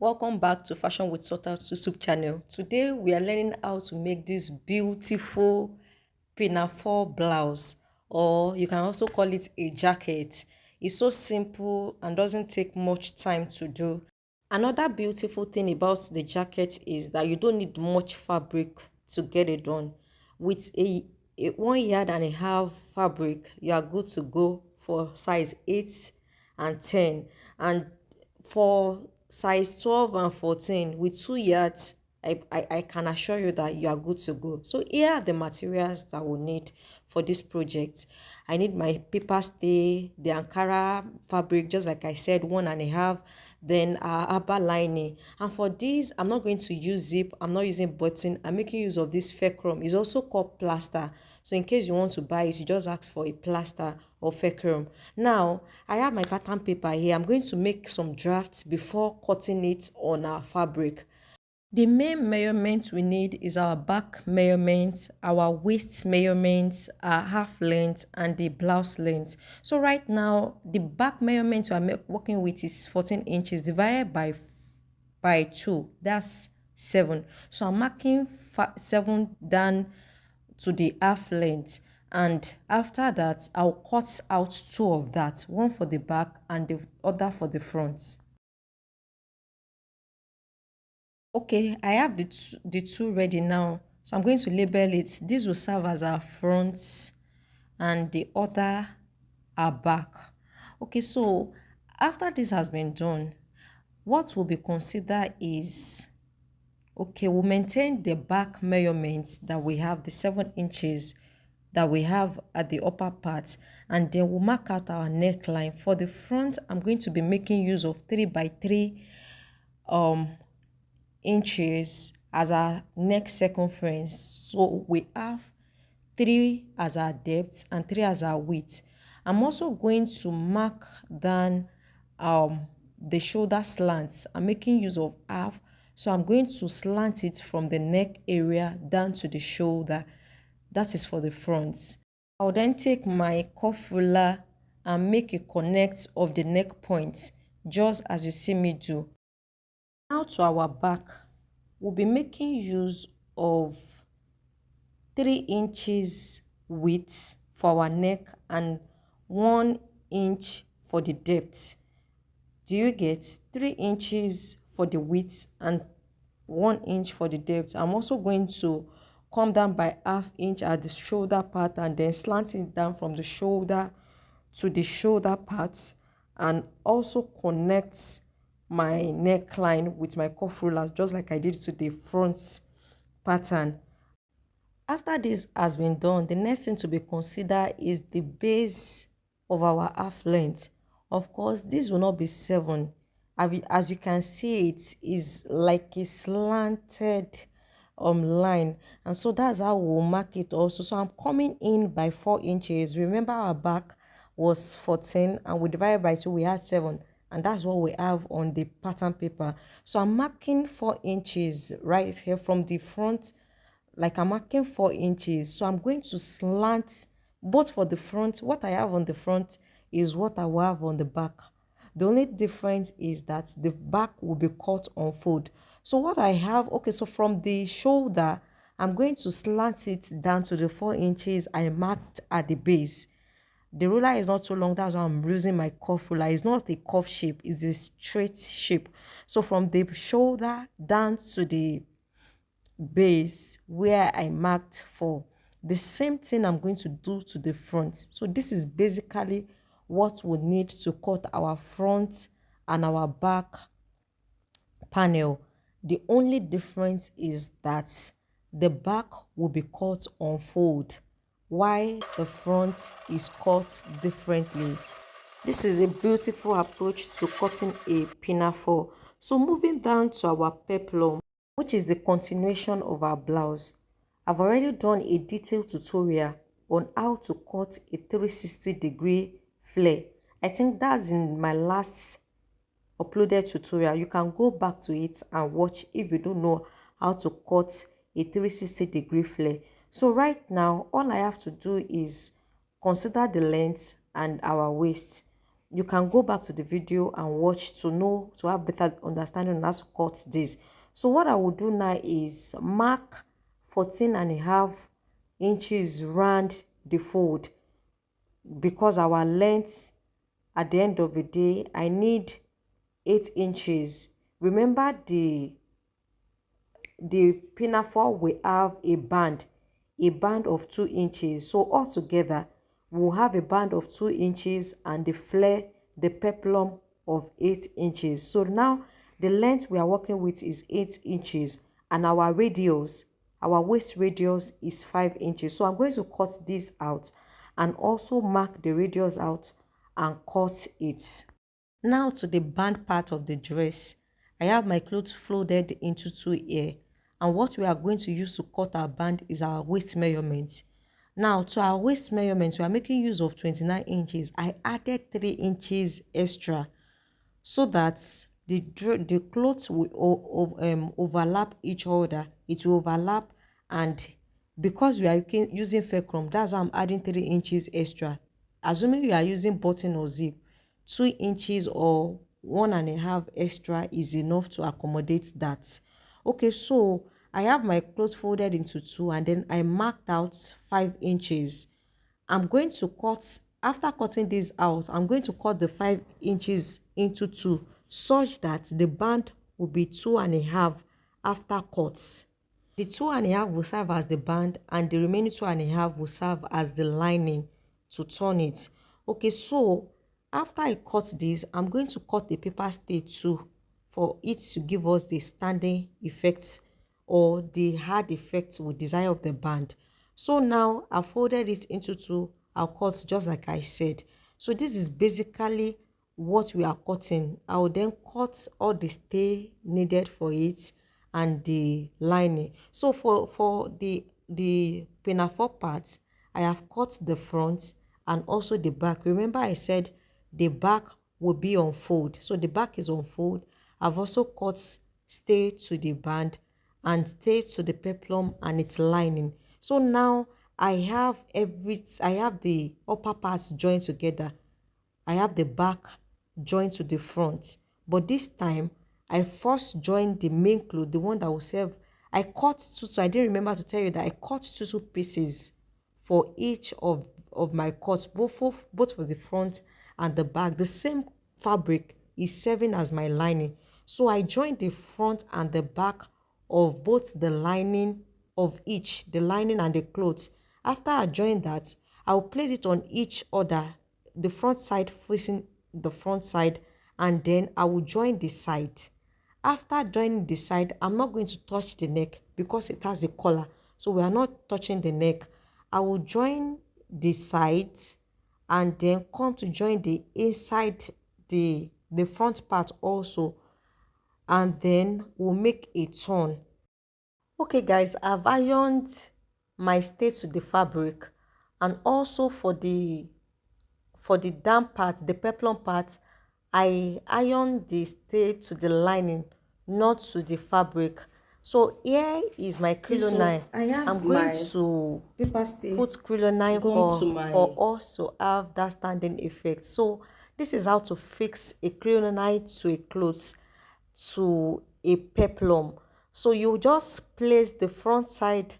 Welcome back to Fashion with Sota YouTube channel. Today we are learning how to make this beautiful pinafore blouse, or you can also call it a jacket. It's so simple and doesn't take much time to do. Another beautiful thing about the jacket is that you don't need much fabric to get it done. With a 1.5 yard fabric, you are good to go for size 8 and 10. And for size 12 and 14 with 2 yards, I can assure you that you are good to go. So here are the materials that we need for this project. I need my paper stay, the Ankara fabric, just like I said, 1.5, then upper lining. And for this, I'm not going to use zip, I'm not using button, I'm making use of this fecrum. It's also called plaster. So in case you want to buy it, you just ask for a plaster or fecrum. Now, I have my pattern paper here. I'm going to make some drafts before cutting it on our fabric. The main measurements we need is our back measurements, our waist measurements, our half length, and the blouse length. So right now, the back measurements we're working with is 14 inches divided by 2. That's 7. So I'm marking 7 down to the half length. And after that, I'll cut out 2 of that, one for the back and the other for the front. Okay, I have the two ready now. So I'm going to label it. This will serve as our front and the other our back. Okay, so after this has been done, what will be considered is, okay, we'll maintain the back measurements that we have, the 7 inches that we have at the upper part, and then we'll mark out our neckline. For the front, I'm going to be making use of 3 by 3 inches as our neck circumference. So we have 3 as our depth and 3 as our width. I'm also going to mark down the shoulder slants. I'm making use of half, so I'm going to slant it from the neck area down to the shoulder. That is for the front. I'll then take my cuff ruler and make a connect of the neck point, just as you see me do. Now to our back, we'll be making use of 3 inches width for our neck and 1 inch for the depth. Do you get 3 inches for the width and 1 inch for the depth? I'm also going to come down by ½ inch at the shoulder part and then slant it down from the shoulder to the shoulder part, and also connect my neckline with my cuff ruler, just like I did to the front pattern. After this has been done, the next thing to be considered is the base of our half length. Of course, this will not be 7. As you can see, it is like a slanted line, and so that's how we'll mark it also. So I'm coming in by 4 inches. Remember, our back was 14 and we divided by 2, we had 7, and that's what we have on the pattern paper. So I'm marking 4 inches right here from the front, like I'm marking 4 inches. So I'm going to slant both for the front. What I have on the front is what I will have on the back. The only difference is that the back will be cut on fold. So what I have, okay, so from the shoulder, I'm going to slant it down to the 4 inches I marked at the base. The ruler is not too long, that's why I'm using my cuff ruler. It's not a cuff shape, it's a straight shape. So from the shoulder down to the base where I marked for, the same thing I'm going to do to the front. So this is basically what we need to cut our front and our back panel. The only difference is that the back will be cut on fold, while the front is cut differently. This is a beautiful approach to cutting a pinafore. So moving down to our peplum, which is the continuation of our blouse. I've already done a detailed tutorial on how to cut a 360-degree flare. I think that's in my last uploaded tutorial. You can go back to it and watch if you don't know how to cut a 360-degree flare. So right now, all I have to do is consider the length and our waist. you can go back to the video and watch to have better understanding on how to cut this. So what I will do now is mark 14.5 inches round the fold, because our length at the end of the day, I need 8 inches. Remember the pinafore will have a band of 2 inches. So altogether, we'll have a band of 2 inches and the flare, the peplum of 8 inches. So now the length we are working with is 8 inches and our radius, our waist radius is 5 inches. So I'm going to cut this out and also mark the radius out and cut it. Now to the band part of the dress. I have my clothes folded into 2 here, and what we are going to use to cut our band is our waist measurement. Now to our waist measurement, we are making use of 29 inches. I added 3 inches extra so that the clothes will overlap each other. It will overlap, and because we are using fulcrum, that's why I'm adding 3 inches extra. Assuming you are using button or zip, 2 inches or 1.5 extra is enough to accommodate that. Okay, so I have my clothes folded into 2 and then I marked out 5 inches. I'm going to cut, after cutting this out, I'm going to cut the 5 inches into 2 such that the band will be 2.5 after cuts. The 2.5 will serve as the band and the remaining 2.5 will serve as the lining to turn it. Okay, so after I cut this, I'm going to cut the paper stay too for it to give us the standing effect or the hard effect we desire of the band. So now I folded it into 2. I'll cut just like I said. So this is basically what we are cutting. I will then cut all the stay needed for it and the lining. So for the pinafore part, I have cut the front and also the back. Remember I said the back will be on fold, so the back is on fold. I've also cut stay to the band and stay to the peplum and its lining. So now I have the upper parts joined together. I have the back joined to the front, but this time I first joined the main cloth, the one that will serve. I cut two, so I didn't remember to tell you that I cut two pieces for each of my cuts, both for the front and the back. The same fabric is serving as my lining, so I joined the front and the back of both the lining of each, the lining and the clothes. After I join that, I will place it on each other, the front side facing the front side, and then I will join the side. After joining the side, I'm not going to touch the neck because it has a collar, so we are not touching the neck. I will join the sides and then come to join the inside, the front part also, and then we'll make a turn. Okay guys, I've ironed my stay to the fabric, and also for the down part, the peplum part, I ironed the stay to the lining, not to the fabric. So here is my crinoline. I'm going to put crinoline for us to have that standing effect. So this is how to fix a crinoline to a clothes to a peplum. So you just place the front side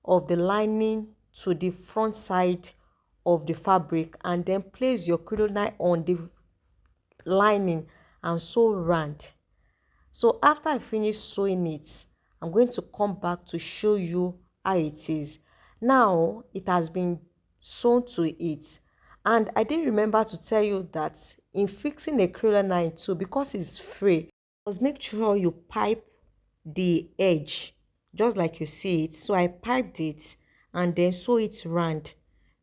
of the lining to the front side of the fabric and then place your crinoline on the lining and sew round. So after I finish sewing it, I'm going to come back to show you how it is. Now it has been sewn to it, and I didn't remember to tell you that in fixing a crinoline too, because it's free, must make sure you pipe the edge just like you see it. So I piped it and then sew it round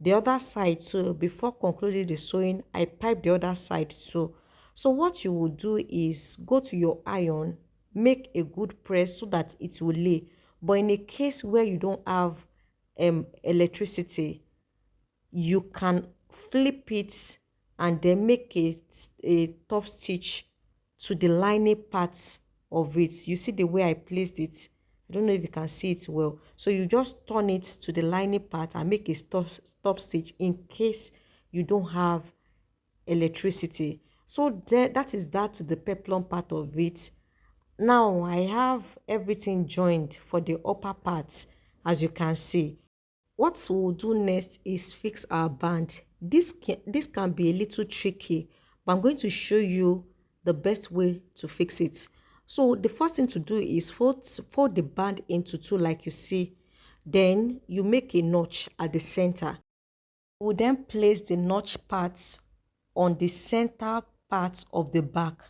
the other side too. Before concluding the sewing, I piped the other side too. So what you will do is go to your iron, make a good press so that it will lay. But in a case where you don't have electricity, you can flip it and then make a top stitch to the lining parts of it. You see the way I placed it? I don't know if you can see it well. So you just turn it to the lining part and make a top stitch in case you don't have electricity. So that is that to the peplum part of it. Now I have everything joined for the upper parts, as you can see. What we'll do next is fix our band. This can be a little tricky, but I'm going to show you the best way to fix it. So the first thing to do is fold the band into two like you see. Then you make a notch at the center. We'll then place the notch parts on the center part of the back,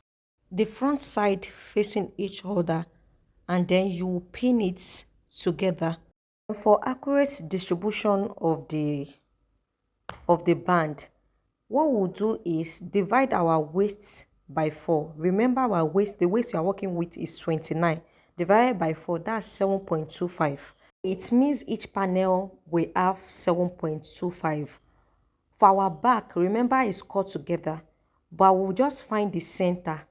the front side facing each other, and then you pin it together. For accurate distribution of the band, what we'll do is divide our waist by 4. Remember our waist, the waist you are working with is 29. Divided by 4, that's 7.25. It means each panel will have 7.25. For our back, remember it's cut together, but we'll just find the center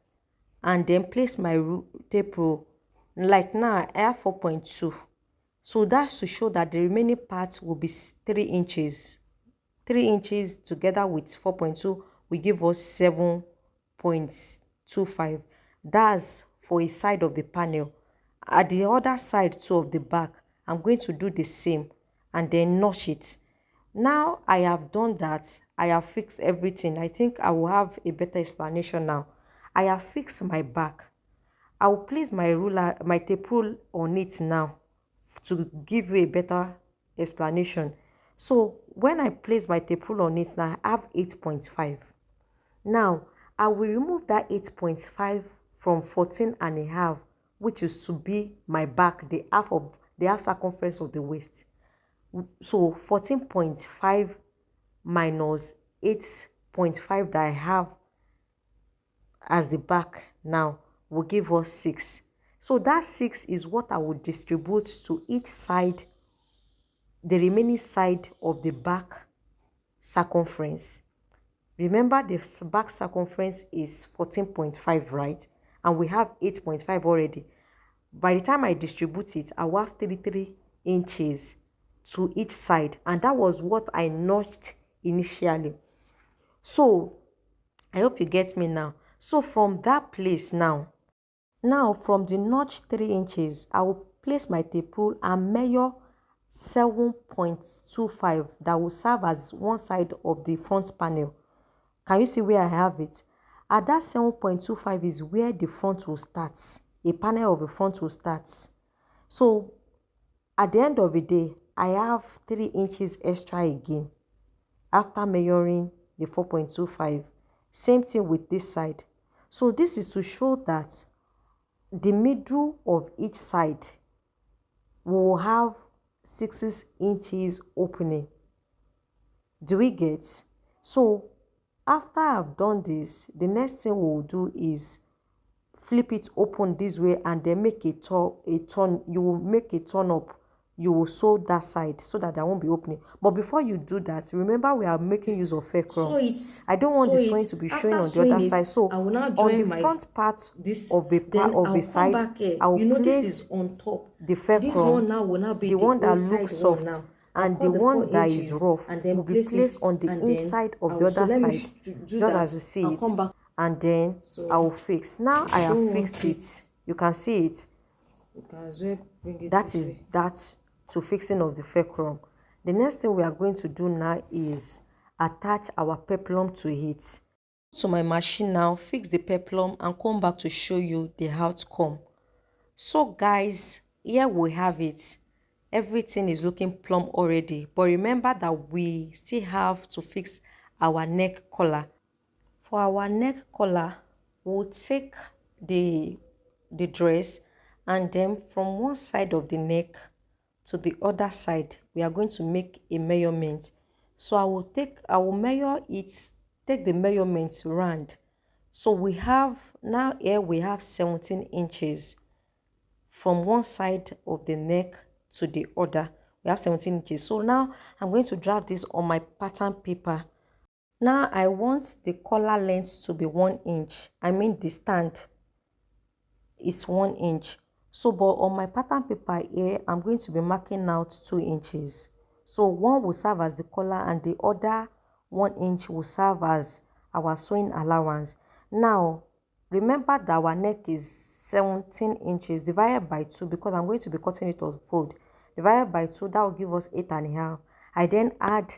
and then place my tape rule. Like now, I have 4.2. So that's to show that the remaining part will be 3 inches. 3 inches together with 4.2 will give us 7.25. That's for a side of the panel. At the other side too of the back, I'm going to do the same and then notch it. Now I have done that. I have fixed everything. I think I will have a better explanation now. I have fixed my back. I will place my ruler, my tape rule on it now to give you a better explanation. So when I place my tape rule on it now, I have 8.5. Now I will remove that 8.5 from 14.5, which is to be my back, the half circumference of the waist. So 14.5 minus 8.5 that I have as the back now will give us 6. So that 6 is what I will distribute to each side, the remaining side of the back circumference. Remember the back circumference is 14.5, right? And we have 8.5 already. By the time I distribute it, I will have 33 inches to each side. And that was what I notched initially. So I hope you get me now. So from that place now from the notch 3 inches, I will place my tape rule and measure 7.25 that will serve as one side of the front panel. Can you see where I have it? At that 7.25 is where the front will start. A panel of the front will start. So at the end of the day, I have 3 inches extra again after measuring the 4.25. Same thing with this side. So this is to show that the middle of each side will have 6 inches opening. Do we get? So after I've done this, the next thing we'll do is flip it open this way and then make a turn. You will make a turn up. You will sew that side so that there won't be opening. But before you do that, remember we are making use of fair crumb. I don't want the sewing to be showing on the other side. So on the front part of the side, I will place on top the fair crumb, the one that looks soft, and the one that is rough will be placed on the inside of the other side, just as you see it. And then I will fix. Now I have fixed it. You can see it. That is that to fixing of the fulcrum. The next thing we are going to do now is attach our peplum to it. To my machine now, fix the peplum and come back to show you the outcome. So guys, here we have it. Everything is looking plumb already, but remember that we still have to fix our neck collar. For our neck collar, we'll take the dress, and then from one side of the neck to the other side, we are going to make a measurement. So I will measure it, take the measurements round. So we have, now here we have 17 inches from one side of the neck to the other. We have 17 inches. So now I'm going to draft this on my pattern paper. Now I want the collar length to be 1 inch. I mean the stand is 1 inch. So but on my pattern paper here, I'm going to be marking out 2 inches. So one will serve as the collar and the other 1 inch will serve as our sewing allowance. Now remember that our neck is 17 inches divided by 2, because I'm going to be cutting it on fold. Divided by 2, that will give us 8.5. I then add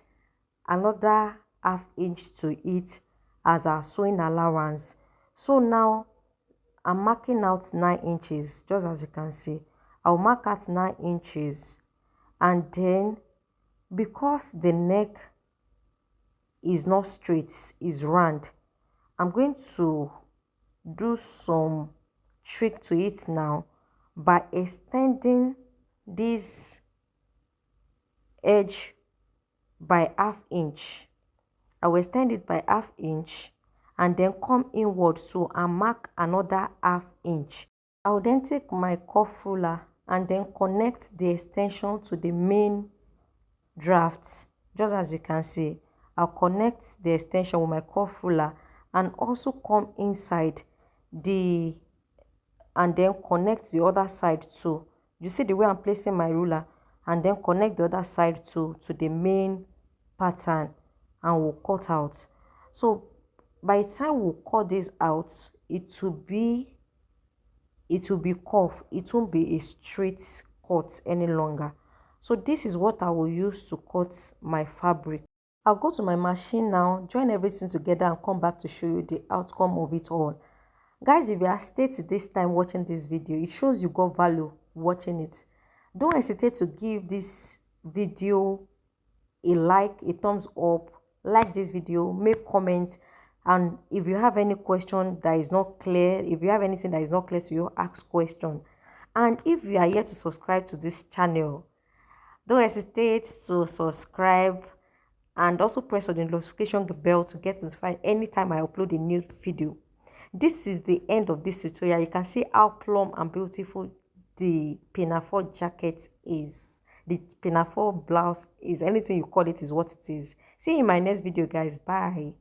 another half inch to it as our sewing allowance. So now I'm marking out 9 inches, just as you can see. I'll mark out 9 inches, and then because the neck is not straight, is round, I'm going to do some trick to it now by extending this edge by half inch. I will extend it by half inch and then come inward so and mark another half inch. I will then take my cuff ruler and then connect the extension to the main draft. Just as you can see, I'll connect the extension with my cuff ruler and also come inside the and then connect the other side too. You see the way I'm placing my ruler, and then connect the other side too to the main pattern, and we'll cut out. So by the time we cut this out, it will be curved. It won't be a straight cut any longer. So this is what I will use to cut my fabric. I'll go to my machine now, join everything together, and come back to show you the outcome of it all. Guys, if you are stayed this time watching this video, it shows you got value watching it. Don't hesitate to give this video a like, a thumbs up, like this video, make comments, and if you have any question that is not clear, if you have anything that is not clear to you, ask question. And if you are yet to subscribe to this channel, don't hesitate to subscribe and also press on the notification bell to get notified anytime I upload a new video. This is the end of this tutorial. You can see how plump and beautiful the Pinafore jacket is. The Pinafore blouse is, anything you call it is what it is. See you in my next video, guys. Bye.